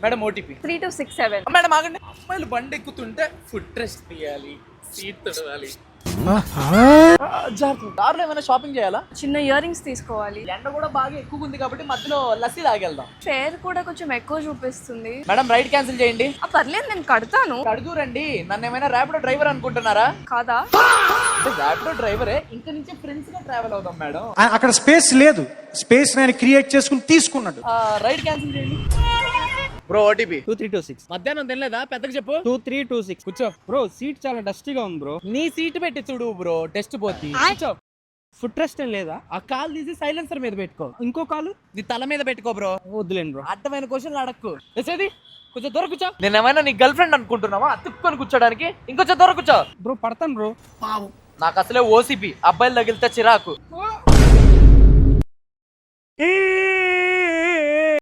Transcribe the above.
Madam OTP 3267. Madam ఆగండి. అమ్మాయిలు బండి ఎక్కుతుంటే ఫుడ్ రెస్ట్ తీయాలి, సీట్ తొడవాలి. దారిలో ఏమైనా షాపింగ్ చేయాలా? చిన్న ఇయర్ రింగ్స్ తీసుకోవాలి. ఎండ కూడా బాగా ఎక్కువ ఉంది కాబట్టి మధ్యలో లస్సీ తాగెళ్దాం. ఫేర్ కూడా కొంచెం ఎక్కువ చూపిస్తుంది. మేడం రైడ్ క్యాన్సిల్ చేయండి. పర్లేదు, నేను కడతాను. అడుగురండి. నన్ను ఏమైనా ర్యాపిడో డ్రైవర్ అనుకుంటున్నారా? కాదా? ర్యాపిడో డ్రైవరే. ఇంకా నుంచి ఫ్రెండ్స్ గా ట్రావెల్ అవుదాం మేడం. అక్కడ స్పేస్ లేదు, స్పేస్ నేను క్రియేట్ చేసుకుని తీసుకున్నాడు. రైడ్ క్యాన్సిల్ చేయండి. Bro OTP 2326. మధ్యాహ్నం తినలేదా? పెద్దగా చెప్పు. 2326. కూర్చో బ్రో, సీట్ చాలా డస్టీగా ఉంది బ్రో. నీ సీట్ పెట్టి చూడు బ్రో, టెస్ట్ పోతి. కూర్చో. ఫుట్ రెస్ట్ ఏం లేదా? ఆ కాల్ తీసి సైలెన్సర్ మీద పెట్టుకో. ఇంకో కాలు నీ తల మీద పెట్టుకో బ్రో. వద్దులేండి బ్రో. అడ్డమైన క్వశ్చన్లు అడక్కు. వేసేది కొంచెం దూరం కూర్చో. నేను ఏమైనా నీ గర్ల్ ఫ్రెండ్ అనుకుంటున్నావా అతుక్కొని కూర్చోడానికి? ఇంకొంచెం దూరం కూర్చో. బ్రో పడతాను బ్రో. నాకు అసలే ఓసిపి, అబ్బాయిలు తగిలితే చిరాకు.